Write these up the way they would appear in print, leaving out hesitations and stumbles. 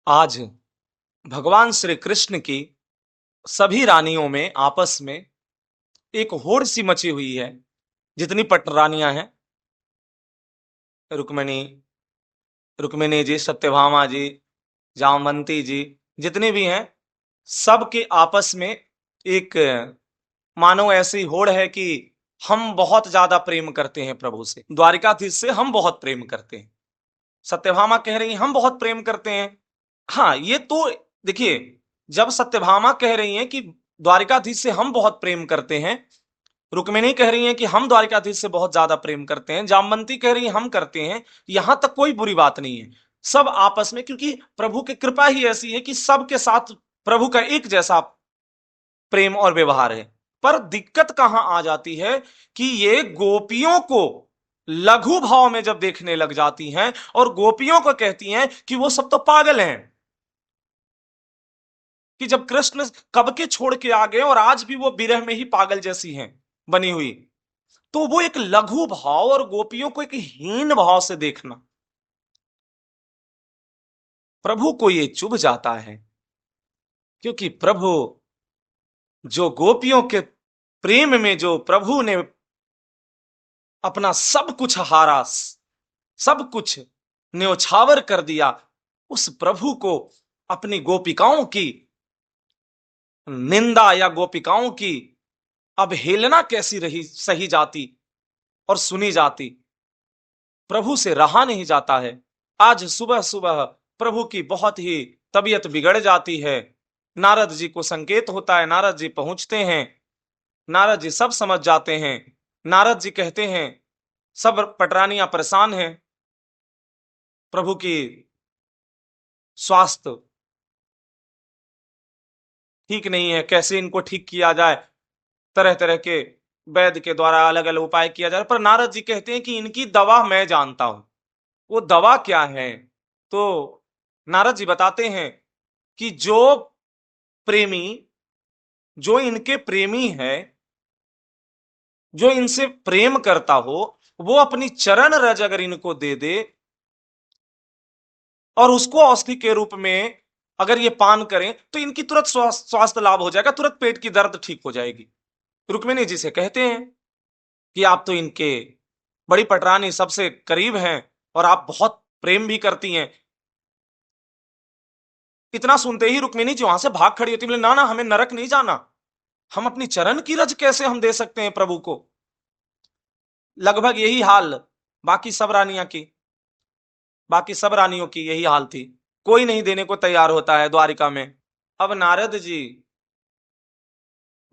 आज भगवान श्री कृष्ण की सभी रानियों में आपस में एक होड़ सी मची हुई है। जितनी पट रानियां हैं, रुक्मिणी रुक्मिणी जी, सत्यभामा जी, जामवंती जी, जितनी भी हैं, सबके आपस में एक मानो ऐसी होड़ है कि हम बहुत ज्यादा प्रेम करते हैं प्रभु से, द्वारिकाधीश से हम बहुत प्रेम करते हैं। सत्यभामा कह रही हैं हम बहुत प्रेम करते हैं। हाँ, ये तो देखिए, जब सत्यभामा कह रही हैं कि द्वारिकाधीश से हम बहुत प्रेम करते हैं, रुक्मिणी कह रही हैं कि हम द्वारिकाधीश से बहुत ज्यादा प्रेम करते हैं, जामवंती कह रही है हम करते हैं, यहां तक कोई बुरी बात नहीं है। सब आपस में, क्योंकि प्रभु की कृपा ही ऐसी है कि सबके साथ प्रभु का एक जैसा प्रेम और व्यवहार है। पर दिक्कत कहां आ जाती है कि ये गोपियों को लघु भाव में जब देखने लग जाती हैं और गोपियों को कहती हैं कि वो सब तो पागल हैं, कि जब कृष्ण कब के छोड़ के आ गए और आज भी वो विरह में ही पागल जैसी हैं बनी हुई, तो वो एक लघु भाव और गोपियों को एक हीन भाव से देखना, प्रभु को ये चुभ जाता है। क्योंकि प्रभु, जो गोपियों के प्रेम में जो प्रभु ने अपना सब कुछ हारा, सब कुछ न्योछावर कर दिया, उस प्रभु को अपनी गोपिकाओं की निंदा या गोपिकाओं की अवहेलना कैसी रही सही जाती और सुनी जाती, प्रभु से रहा नहीं जाता है। आज सुबह सुबह प्रभु की बहुत ही तबीयत बिगड़ जाती है। नारद जी को संकेत होता है, नारद जी पहुंचते हैं, नारद जी सब समझ जाते हैं। नारद जी कहते हैं सब पटरानियां परेशान हैं, प्रभु की स्वास्थ्य ठीक नहीं है, कैसे इनको ठीक किया जाए। तरह तरह के वैद्य के द्वारा अलग अलग उपाय किया जा रहा है, पर नारद जी कहते हैं कि इनकी दवा मैं जानता हूं। वो दवा क्या है? तो नारद जी बताते हैं कि प्रेमी जो इनके प्रेमी है, जो इनसे प्रेम करता हो, वो अपनी चरण रज अगर इनको दे दे और उसको औषधि के रूप में अगर ये पान करें तो इनकी तुरंत स्वास्थ्य लाभ हो जाएगा, तुरंत पेट की दर्द ठीक हो जाएगी। रुक्मिणी जी से कहते हैं कि आप तो इनके बड़ी पटरानी सबसे करीब हैं और आप बहुत प्रेम भी करती हैं। इतना सुनते ही रुक्मिणी जी वहां से भाग खड़ी होती, बोले ना ना, हमें नरक नहीं जाना, हम अपनी चरण की रज कैसे हम दे सकते हैं प्रभु को। लगभग यही हाल बाकी सब रानियां की बाकी सब रानियों की यही हाल थी, कोई नहीं देने को तैयार होता है द्वारिका में। अब नारद जी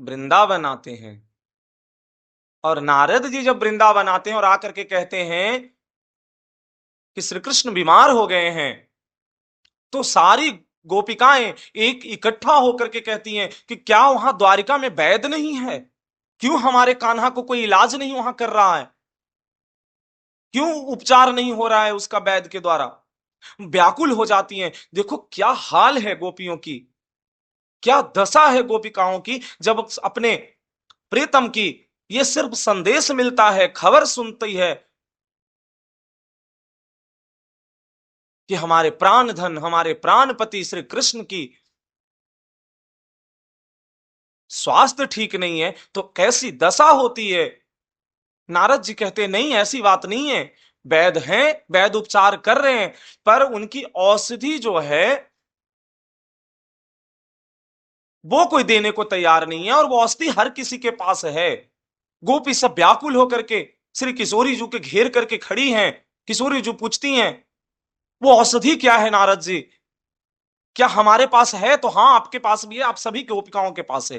वृंदावन आते हैं, और नारद जी जब वृंदावन आते हैं और आकर के कहते हैं कि श्री कृष्ण बीमार हो गए हैं, तो सारी गोपिकाएं एक इकट्ठा होकर के कहती हैं कि क्या वहां द्वारिका में वैद्य नहीं है? क्यों हमारे कान्हा को कोई इलाज नहीं वहां कर रहा है? क्यों उपचार नहीं हो रहा है उसका वैद्य के द्वारा? व्याकुल हो जाती हैं। देखो क्या हाल है गोपियों की, क्या दशा है गोपिकाओं की, जब अपने प्रीतम की ये सिर्फ संदेश मिलता है, खबर सुनती है कि हमारे प्राण धन, हमारे प्राणपति श्री कृष्ण की स्वास्थ्य ठीक नहीं है, तो कैसी दशा होती है। नारद जी कहते नहीं, ऐसी बात नहीं है, वैद्य हैं, वैद्य उपचार कर रहे हैं, पर उनकी औषधि जो है वो कोई देने को तैयार नहीं है, और वो औषधि हर किसी के पास है। गोपी सब व्याकुल होकर के श्री किशोरी जी के घेर करके खड़ी हैं। किशोरी जी पूछती हैं वो औषधि क्या है नारद जी? क्या हमारे पास है? तो हाँ, आपके पास भी है, आप सभी गोपिकाओं के पास है।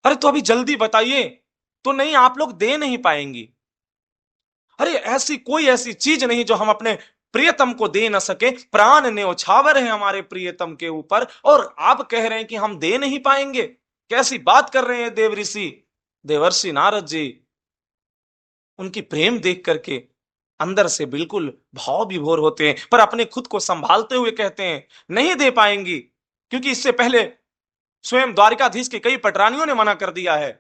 अरे तो अभी जल्दी बताइए। तो नहीं, आप लोग दे नहीं पाएंगी। अरे ऐसी कोई ऐसी चीज नहीं जो हम अपने प्रियतम को दे न सके, प्राण न्योछावर है हमारे प्रियतम के ऊपर, और आप कह रहे हैं कि हम दे नहीं पाएंगे? कैसी बात कर रहे हैं देव ऋषि, देवर्षि नारद जी। उनकी प्रेम देख करके अंदर से बिल्कुल भाव विभोर होते हैं, पर अपने खुद को संभालते हुए कहते हैं नहीं दे पाएंगी, क्योंकि इससे पहले स्वयं द्वारिकाधीश के कई पटरानियों ने मना कर दिया है।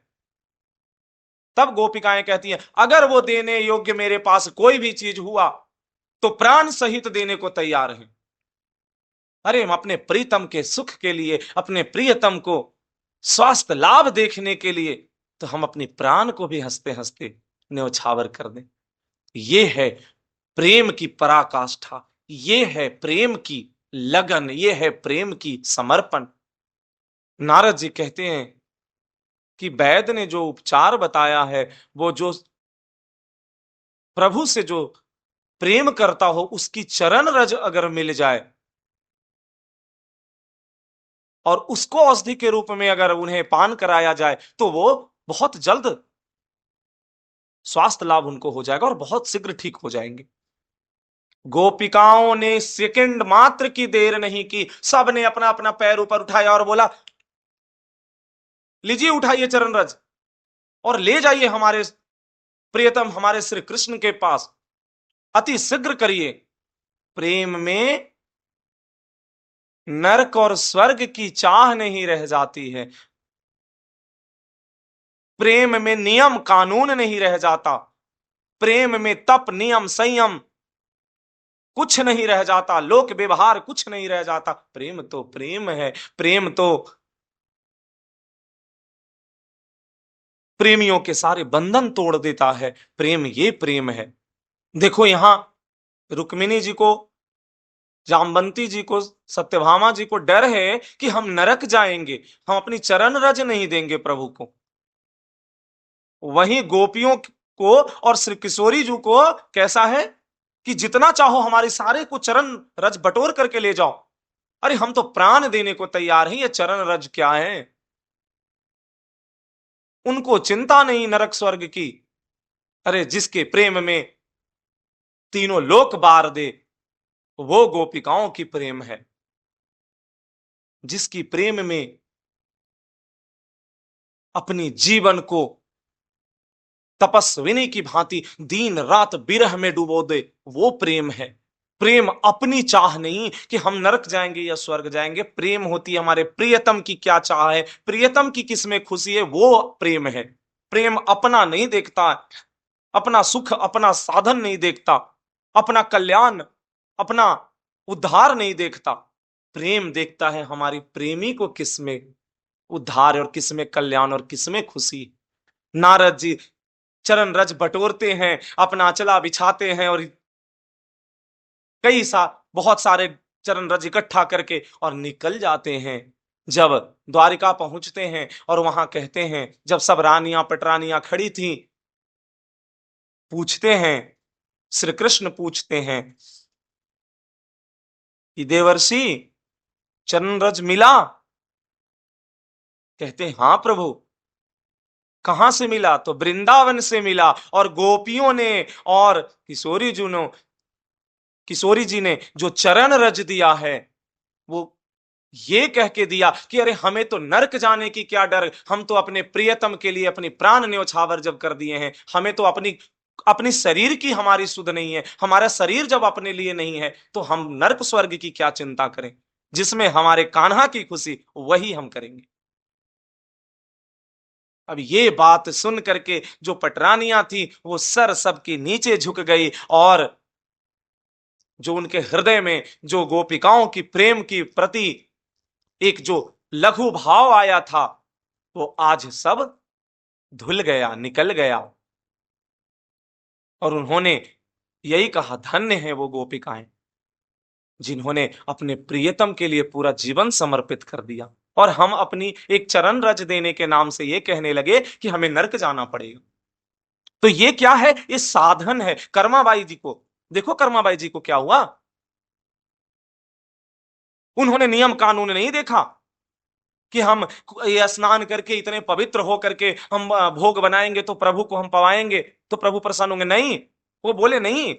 तब गोपिकाएं कहती हैं अगर वो देने योग्य मेरे पास कोई भी चीज हुआ तो प्राण सहित देने को तैयार हैं। अरे हम अपने प्रीतम के सुख के लिए, अपने प्रियतम को स्वास्थ्य लाभ देखने के लिए, तो हम अपनी प्राण को भी हंसते हंसते न्यौछावर कर दें। ये है प्रेम की पराकाष्ठा, ये है प्रेम की लगन, ये है प्रेम की समर्पण। नारद जी कहते हैं कि वैद्य ने जो उपचार बताया है, वो जो प्रभु से जो प्रेम करता हो, उसकी चरण रज अगर मिल जाए और उसको औषधि के रूप में अगर उन्हें पान कराया जाए, तो वो बहुत जल्द स्वास्थ्य लाभ उनको हो जाएगा और बहुत शीघ्र ठीक हो जाएंगे। गोपिकाओं ने सेकंड मात्र की देर नहीं की, सबने अपना अपना पैर ऊपर उठाया और बोला, लीजिए उठाइए चरण रज और ले जाइए हमारे प्रियतम, हमारे श्री कृष्ण के पास, अति शीघ्र करिए। प्रेम में नरक और स्वर्ग की चाह नहीं रह जाती है, प्रेम में नियम कानून नहीं रह जाता, प्रेम में तप नियम संयम कुछ नहीं रह जाता, लोक व्यवहार कुछ नहीं रह जाता। प्रेम तो प्रेम है, प्रेम तो प्रेमियों के सारे बंधन तोड़ देता है। प्रेम, ये प्रेम है। देखो यहां रुक्मिणी जी को, जामवंती जी को, सत्यभामा जी को डर है कि हम नरक जाएंगे, हम अपनी चरण रज नहीं देंगे प्रभु को। वहीं गोपियों को और श्री किशोरी जी को कैसा है कि जितना चाहो हमारे सारे को चरण रज बटोर करके ले जाओ। अरे हम तो प्राण देने को तैयार हैं, ये चरण रज क्या है। उनको चिंता नहीं नरक स्वर्ग की। अरे जिसके प्रेम में तीनों लोक बार दे, वो गोपिकाओं की प्रेम है। जिसकी प्रेम में अपनी जीवन को तपस्विनी की भांति दिन रात विरह में डुबो दे, वो प्रेम है। प्रेम अपनी चाह नहीं कि हम नरक जाएंगे या स्वर्ग जाएंगे, प्रेम होती है हमारे प्रियतम की क्या चाह है, प्रियतम की किसमें खुशी है, वो प्रेम है। प्रेम अपना नहीं देखता, अपना सुख अपना साधन नहीं देखता, अपना कल्याण अपना उद्धार नहीं देखता। प्रेम देखता है हमारी प्रेमी को किसमें उद्धार और किसमें कल्याण और किसमें खुशी। नारद जी चरण रज बटोरते हैं, अपना अचला बिछाते हैं और कई बहुत सारे चरण रज इकट्ठा करके और निकल जाते हैं। जब द्वारिका पहुंचते हैं और वहां कहते हैं, जब सब रानियां पटरानियां खड़ी थी, पूछते हैं, श्री कृष्ण पूछते हैं कि देवर्षि चरण रज मिला? कहते हैं हाँ प्रभु। कहां से मिला? तो वृंदावन से मिला। और गोपियों ने और किशोरी जी ने जो चरण रज दिया है, वो ये कह के दिया कि अरे हमें तो नरक जाने की क्या डर, हम तो अपने प्रियतम के लिए अपनी प्राण न्यौछावर जब कर दिए हैं, हमें तो अपनी अपनी शरीर की हमारी सुध नहीं है, हमारा शरीर जब अपने लिए नहीं है तो हम नरक स्वर्ग की क्या चिंता करें, जिसमें हमारे कान्हा की खुशी वही हम करेंगे। अब ये बात सुन करके जो पटरानियां थी वो सर सबकी नीचे झुक गई, और जो उनके हृदय में जो गोपिकाओं की प्रेम की प्रति एक जो लघु भाव आया था, वो आज सब धुल गया, निकल गया। और उन्होंने यही कहा, धन्य है वो गोपिकाएं जिन्होंने अपने प्रियतम के लिए पूरा जीवन समर्पित कर दिया। और हम अपनी एक चरण रज देने के नाम से ये कहने लगे कि हमें नरक जाना पड़ेगा। तो ये क्या है? ये साधन है। कर्माबाई जी को देखो, कर्माबाई जी को क्या हुआ? उन्होंने नियम कानून नहीं देखा कि हम ये स्नान करके इतने पवित्र हो करके हम भोग बनाएंगे तो प्रभु को हम पवाएंगे, तो प्रभु प्रसन्न होंगे। नहीं, वो बोले नहीं,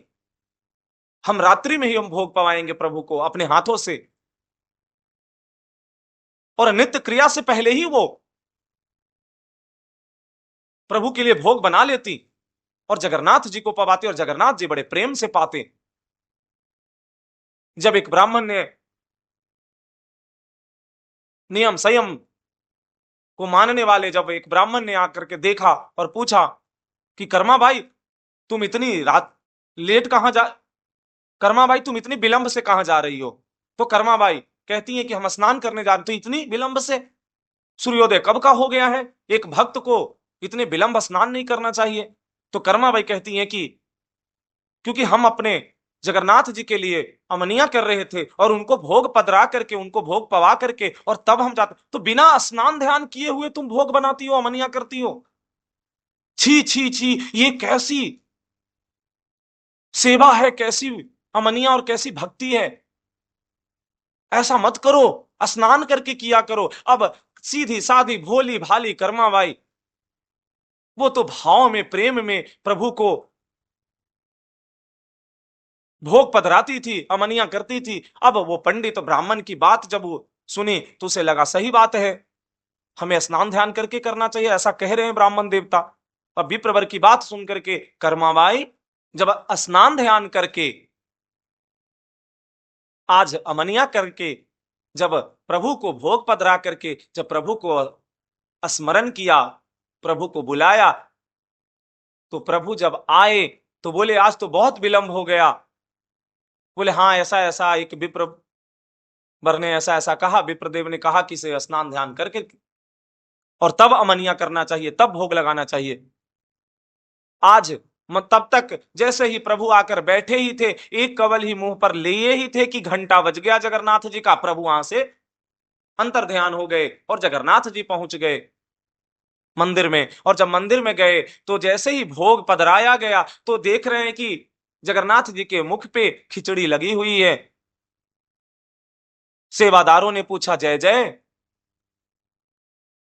हम रात्रि में ही हम भोग पवाएंगे प्रभु को अपने हाथों से। और नित्य क्रिया से पहले ही वो प्रभु के लिए भोग बना लेती और जगन्नाथ जी को पवाते, और जगन्नाथ जी बड़े प्रेम से पाते। जब एक ब्राह्मण ने नियम संयम को मानने वाले, जब एक ब्राह्मण ने आकर के देखा और पूछा कि कर्मा भाई, तुम इतनी रात लेट कहां जा कर्माबाई तुम इतनी विलंब से कहां जा रही हो? तो कर्माबाई कहती है कि हम स्नान करने जा रहे। तो इतनी विलंब से? सूर्योदय कब का हो गया है, एक भक्त को इतने विलंब स्नान नहीं करना चाहिए। तो कर्माबाई कहती हैं कि क्योंकि हम अपने जगन्नाथ जी के लिए अमनिया कर रहे थे और उनको भोग पधरा करके, उनको भोग पवा करके और तब हम जाते। तो बिना स्नान ध्यान किए हुए तुम भोग बनाती हो, अमनिया करती हो? छी छी छी, ये कैसी सेवा है, कैसी अमनिया और कैसी भक्ति है? ऐसा मत करो, स्नान करके किया करो। अब सीधी सादी भोली भाली कर्माबाई, वो तो भाव में, प्रेम में प्रभु को भोग पधराती थी, अमनिया करती थी। अब वो पंडित ब्राह्मण की बात जब वो सुनी तो उसे लगा सही बात है, हमें स्नान ध्यान करके करना चाहिए, ऐसा कह रहे हैं ब्राह्मण देवता। अब विप्रवर की बात सुन करके कर्माबाई जब स्नान ध्यान करके, आज अमनिया करके, जब प्रभु को भोग पधरा करके, जब प्रभु को स्मरण किया, प्रभु को बुलाया, तो प्रभु जब आए तो बोले आज तो बहुत विलंब हो गया। बोले हाँ, ऐसा ऐसा एक विप्र वर ने ऐसा ऐसा कहा, विप्रदेव ने कहा कि इसे स्नान ध्यान करके और तब अमनिया करना चाहिए, तब भोग लगाना चाहिए। आज तब तक जैसे ही प्रभु आकर बैठे ही थे, एक कवल ही मुंह पर लिए ही थे कि घंटा बज गया जगन्नाथ जी का। प्रभु वहां से अंतर ध्यान हो गए और जगन्नाथ जी पहुंच गए मंदिर में। और जब मंदिर में गए तो जैसे ही भोग पधराया गया तो देख रहे हैं कि जगन्नाथ जी के मुख पे खिचड़ी लगी हुई है। सेवादारों ने पूछा जय जय,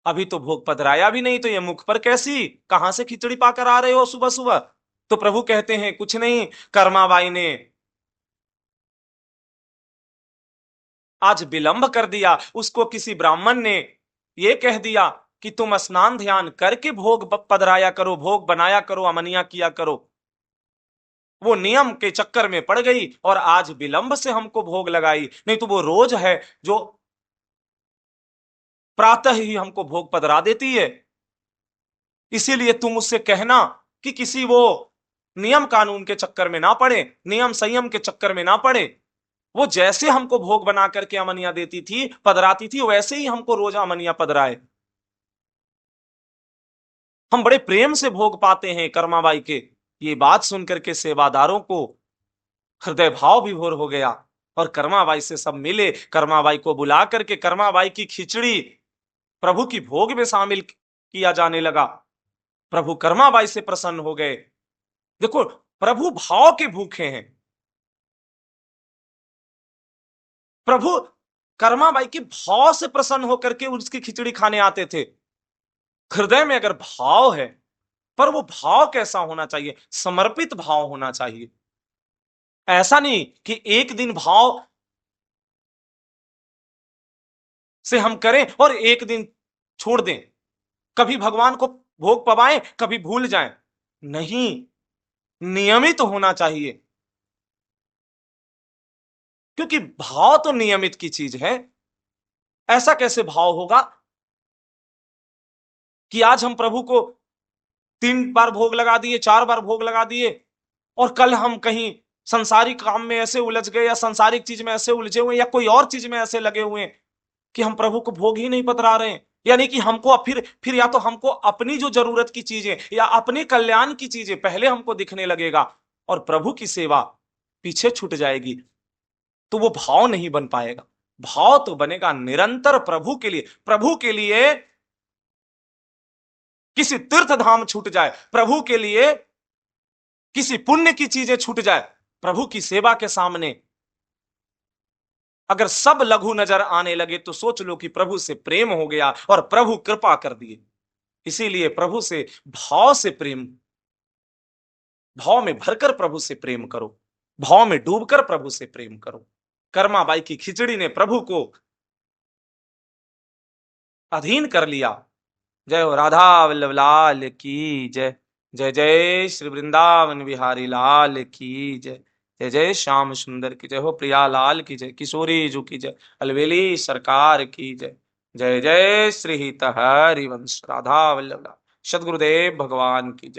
अभी तो भोग पधराया भी नहीं, तो ये मुख पर कैसी, कहां से खिचड़ी पाकर आ रहे हो सुबह सुबह? तो प्रभु कहते हैं कुछ नहीं, कर्माबाई ने आज विलंब कर दिया। उसको किसी ब्राह्मण ने ये कह दिया कि तुम स्नान ध्यान करके भोग पधराया करो, भोग बनाया करो, अमनिया किया करो। वो नियम के चक्कर में पड़ गई और आज विलंब से हमको भोग लगाई, नहीं तो वो रोज है जो प्रातः ही हमको भोग पधरा देती है। इसीलिए तुम उससे कहना कि किसी वो नियम कानून के चक्कर में ना पड़े, नियम संयम के चक्कर में ना पड़े। वो जैसे हमको भोग बना करके अमनिया देती थी, पधराती थी, वैसे ही हमको रोज अमनिया पधराए। हम बड़े प्रेम से भोग पाते हैं कर्माबाई के। ये बात सुनकर के सेवादारों को हृदय भाव विभोर हो गया और कर्माबाई से सब मिले। कर्माबाई को बुला करके कर्माबाई की खिचड़ी प्रभु की भोग में शामिल किया जाने लगा। प्रभु कर्माबाई से प्रसन्न हो गए। देखो, प्रभु भाव के भूखे हैं। प्रभु कर्माबाई के भाव से प्रसन्न होकर के उसकी खिचड़ी खाने आते थे। हृदय में अगर भाव है, पर वो भाव कैसा होना चाहिए? समर्पित भाव होना चाहिए। ऐसा नहीं कि एक दिन भाव से हम करें और एक दिन छोड़ दें, कभी भगवान को भोग पवाएं, कभी भूल जाएं। नहीं, नियमित तो होना चाहिए, क्योंकि भाव तो नियमित की चीज है। ऐसा कैसे भाव होगा कि आज हम प्रभु को 3 बार भोग लगा दिए, 4 बार भोग लगा दिए और कल हम कहीं संसारिक काम में ऐसे उलझ गए या संसारिक चीज में ऐसे उलझे हुए या कोई और चीज में ऐसे लगे हुए हैं कि हम प्रभु को भोग ही नहीं पधरा रहे हैं। यानी कि हमको फिर या तो हमको अपनी जो जरूरत की चीजें या अपने कल्याण की चीजें पहले हमको दिखने लगेगा और प्रभु की सेवा पीछे छूट जाएगी, तो वो भाव नहीं बन पाएगा। भाव तो बनेगा निरंतर प्रभु के लिए। प्रभु के लिए किसी तीर्थ धाम छूट जाए, प्रभु के लिए किसी पुण्य की चीजें छूट जाए, प्रभु की सेवा के सामने अगर सब लघु नजर आने लगे तो सोच लो कि प्रभु से प्रेम हो गया और प्रभु कृपा कर दिए। इसीलिए प्रभु से भाव से प्रेम, भाव में भरकर प्रभु से प्रेम करो, भाव में डूबकर प्रभु से प्रेम करो। कर्माबाई की खिचड़ी ने प्रभु को अधीन कर लिया। जय हो राधा वल्लभ लाल की जय। जय जय श्री वृंदावन बिहारी लाल की जय। जय जय श्याम सुंदर की जय हो, प्रिया लाल की जय, किशोरी जू की जय, अलवेली सरकार की जय। जय जय श्री हित हरिवंश राधा वल्लभ लाल, सदगुरुदेव भगवान की जय।